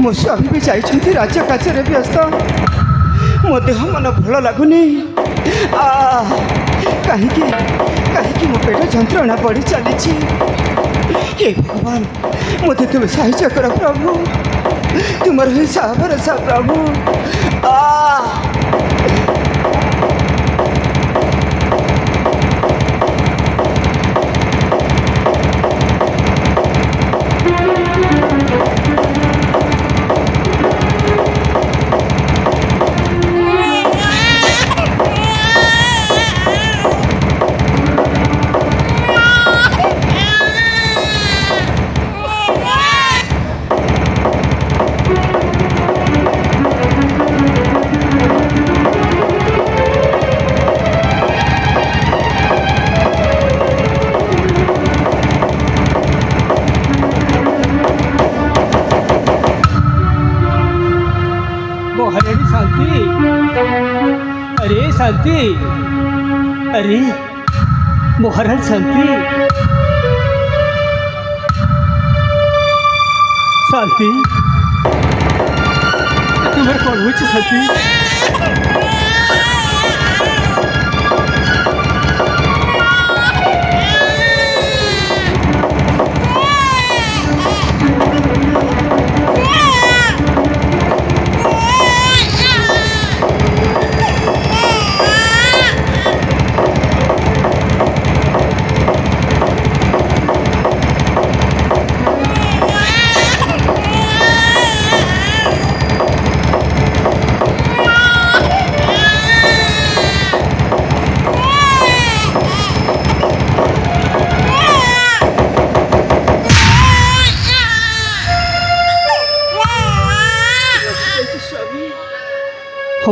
मो स्वामी भी जाइछन्ति राज्य कार्य व्यस्त मो देह मन भल लगुनि कहीं मो पेट जंत्रणा बढ़ी चली हे भगवान मत तुम साहाय्य कर प्रभु तुम हिंसा भरोसा प्रभु शांति अरे महाराज शांति शांति तुम्हारे कौन हो शांति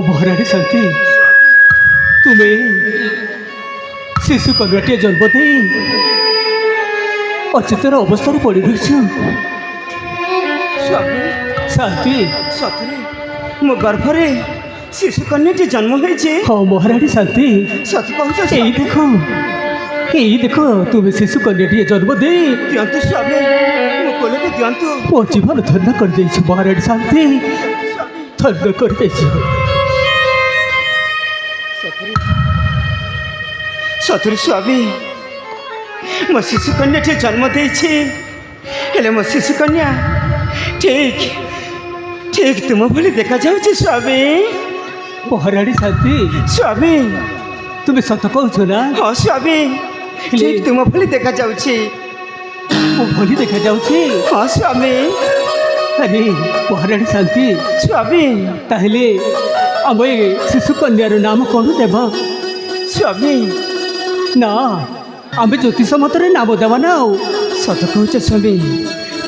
महारानी शांति तुम्हें शिशु कन्याटे जन्म दे अचेतन अवस्था पड़ी रही शांति सतरे मो गर्भरे शिशु कन्याटे जन्म होइछे हाँ महारानी शांति सत कहूछ यही देखो तुम्हें शिशु कन्याटे जन्म दे दियंतु स्वामी मो कोले के दियंतु मो जीवन धन्य कर देछि महारानी शांति धन्य कर देछि सतुरी स्वामी मो शिशु कन्या टे जन्म देले मो शिशु कन्या ठीक ठीक तुम भली देखा जाऊँ स्वामी महारानी शांति स्वामी तुम्हें सत कहु ना हाँ स्वामी ठीक तुम भली देखा जाऊँ भली देखा जाऊँ हाँ स्वामी अरे महारानी शांति स्वामी ताहले आम शिशु कन्यार नाम कौन देव स्वामी ना आम ज्योतिष मतरे नाम देवा ना सत कहूच स्वामी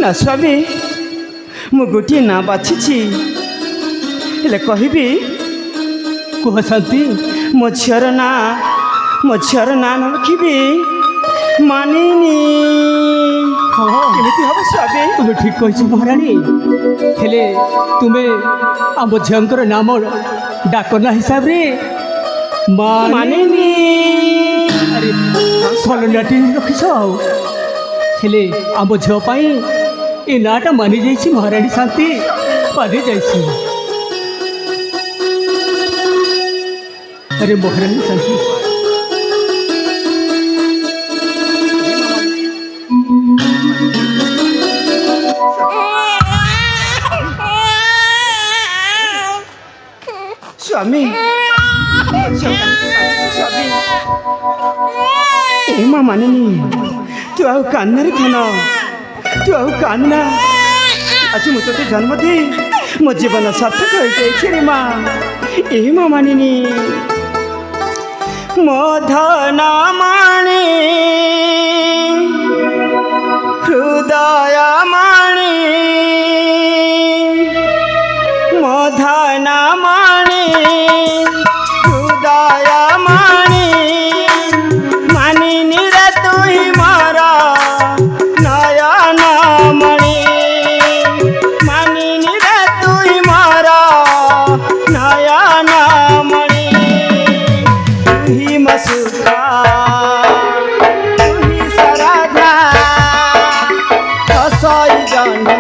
ना स्वामी मु गोटे ना बाछि कहबी कह शांति मो झीर ना न रखी मानिनी केमिति हम स्वामी तुम्हें ठीक कही महारानी हेले तुम्हें आम झीर नाम डाकना हिसाब रे मानिनी अरे भल नाटी रखीस हेले आम झीपाई ये नाटा मानि जाइए महारानी शांति मानि जाइए अरे महारानी शांति स्वामी ए माँ मानिनी तू आउ कान्ना रे खान तू आउ कान्ना आज मु तो जन्म दे मो जीवन सार्थक हो जाए माँ ए माँ मानिनी मो धन माणी हृदय माणी मो धन माणी हृदय माणी मानिनी रे तू ही मारा नयन मणि मानिनी रे तू ही मारा नयन मणि तू ही मसुरा तू ही सराधा हसई जाना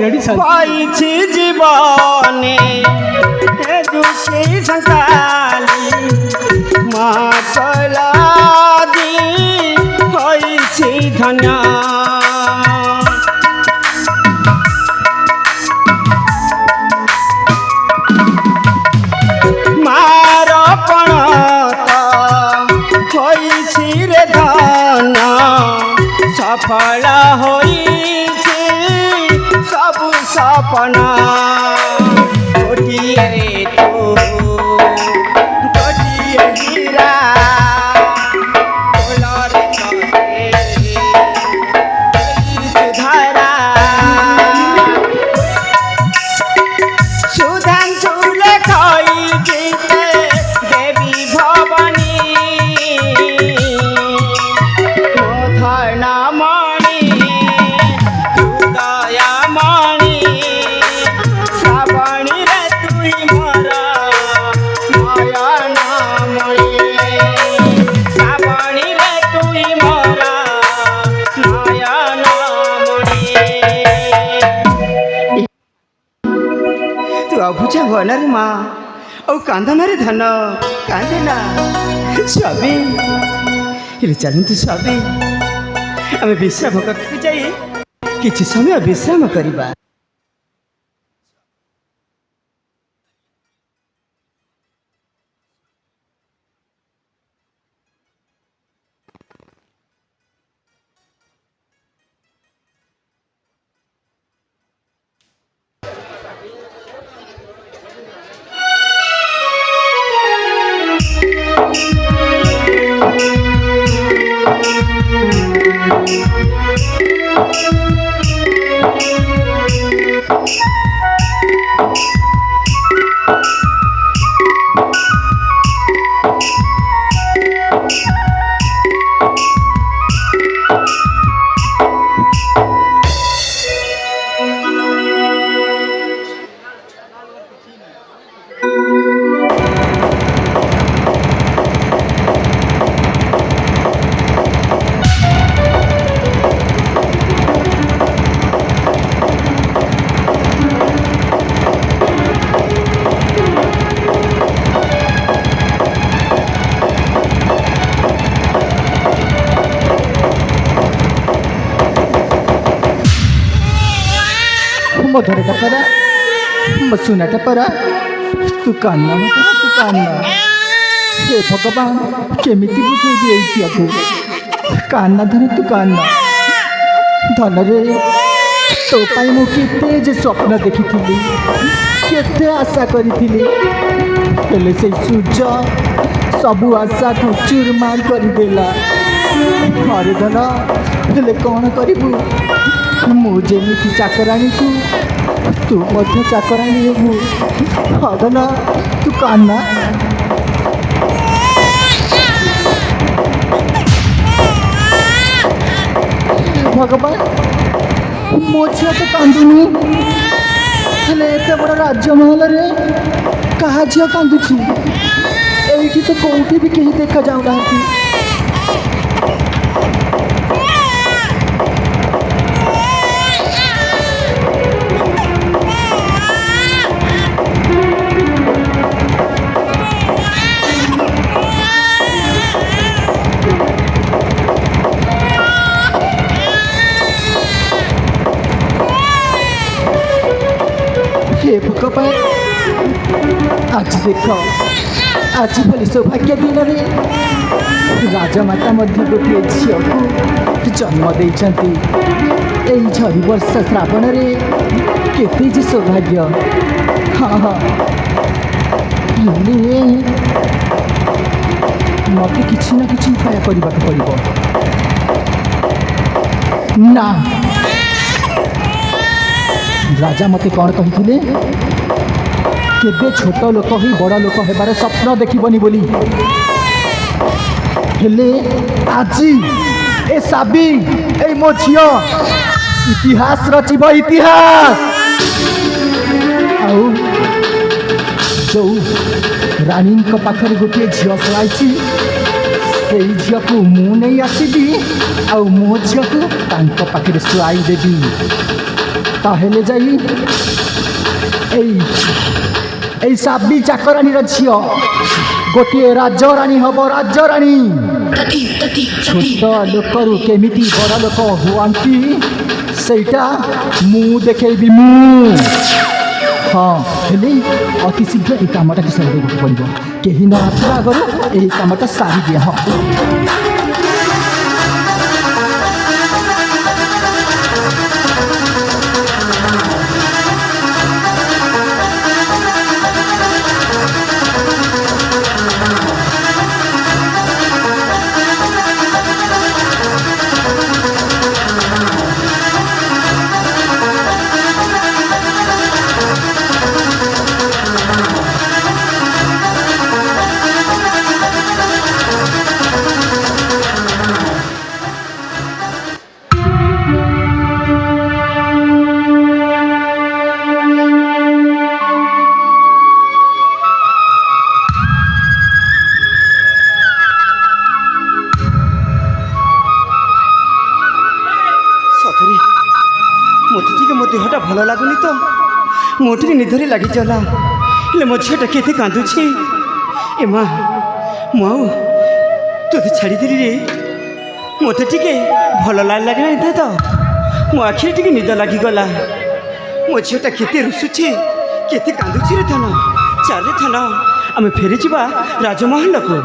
महारानी शांति পাইছি জীবনে এ দুষি সকালি মা কলাদি হইছি ধন্য মার পণত হইছি রে ধন সফল হইছি সবু সপনা গোটিয়ে রে তু গোটিয়ে হীরা কোলরে তরে সুধারা সুধাংশু লেখাই গীতে দেবী ভবানী ধর্ণামণি হৃদয়ামণি শ্রাবণী রে তুই মর নয়নামণি শ্রাবণী রে তুই মর নয়নামণি तू अभुजा हुआ रे माँ और कांदना रे धन कांदना स्वामी हेले चलन तू स्वामी आम विश्राम करते जाए किसी समय विश्राम करवा ମୋ ଧରଟା ପରା ମୋ ସୁନାଟା ପରା ତୁ କାନ୍ନା ମତେ ତୁ କାନ୍ନା ହେ ଭଗବାନ କେମିତି ବୁଝେଇବି ଏଇ ଝିଅକୁ କାନ୍ନା ଧନ ତୁ କାନ୍ନା ଧନରେ ତୋ ପାଇଁ ମୁଁ କେତେ ଯେ ସ୍ୱପ୍ନ ଦେଖିଥିଲି କେତେ ଆଶା କରିଥିଲି ହେଲେ ସେଇ ସୂର୍ଯ୍ୟ ସବୁ ଆଶାକୁ ଚୁରମାର କରିଦେଲା ହରେ ଧନ ହେଲେ କ'ଣ କରିବୁ ମୁଁ ଯେମିତି ଚାକରାଣୀକୁ ତୁ ମଧ୍ୟ ଚାକରାଣୀ ହେବୁ ହଦନ ତୁ କାନ୍ନା ଭଗବାନ ମୋ ଝିଅ ତ କାନ୍ଦୁନି ହେଲେ ଏତେ ବଡ଼ ରାଜମହଲରେ କାହା ଝିଅ କାନ୍ଦୁଛି ଏଇଠି ତ କେଉଁଠି ବି କେହି ଦେଖାଯାଉନାହାନ୍ତି हे भगवान आज देख आज भली सौभाग्य दिन में राजमाता मध्य गोटे झील को जन्म देती झरी वर्ष श्रावण में केते जे सौभाग्य हाँ हाँ मत कि ना कि उपाय करने पड़ो ना राजा मते कौन कही केबे छोट लोक ही बड़ लोक हेबार स्वप्न देखबनी बोली हेले आजी ए साबी ए मो झियो इतिहास रचिब इतिहास आउ जो रानी पाखरे गोटे झील शुआई से झील को मु नहीं आसबी आउ मो झील को पाखे शुआई देवी তাহলে যাই এই সাবি চাকরাণীর ঝিও গোটিଏ রাজ্যরাণী হব রাজ্যরাণী ছোট লোকରୁ କେମିତି ବଡ଼ ଲୋକ ହୁଅନ୍ତି ସେଇଟା ମୁଁ ଦେଖେଇବି ମୁଁ। ହଁ ହେଲେ ଅତି ଶୀଘ୍ର এই କାମଟାକୁ ସାରିବାକୁ ପଡ଼ିବ। କେହି ନ ଆସିବା ଆଗରୁ ଏହି କାମଟା ସାରି ଦିଆ ହବ। ସତରେ ମୋତେ ଟିକେ ମୋ ଦେହଟା ଭଲ ଲାଗୁନି ତ ମୋ ଟିକେ ନିଦରେ ଲାଗିଗଲା। ହେଲେ ମୋ ଝିଅଟା କେତେ କାନ୍ଦୁଛି। ଏ ମା ମୁଁ ଆଉ ତୋତେ ଛାଡ଼ିଦେଲି ରେ ମୋତେ ଟିକେ ଭଲ ଲାଗିଲାନି ତ ମୋ ଆଖିରେ ଟିକେ ନିଦ ଲାଗିଗଲା। ମୋ ଝିଅଟା କେତେ ରୁଷୁଛି କେତେ କାନ୍ଦୁଛି ରେ ଥନ। ଚାଲେ ଥନ ଆମେ ଫେରିଯିବା ରାଜମହଲକୁ।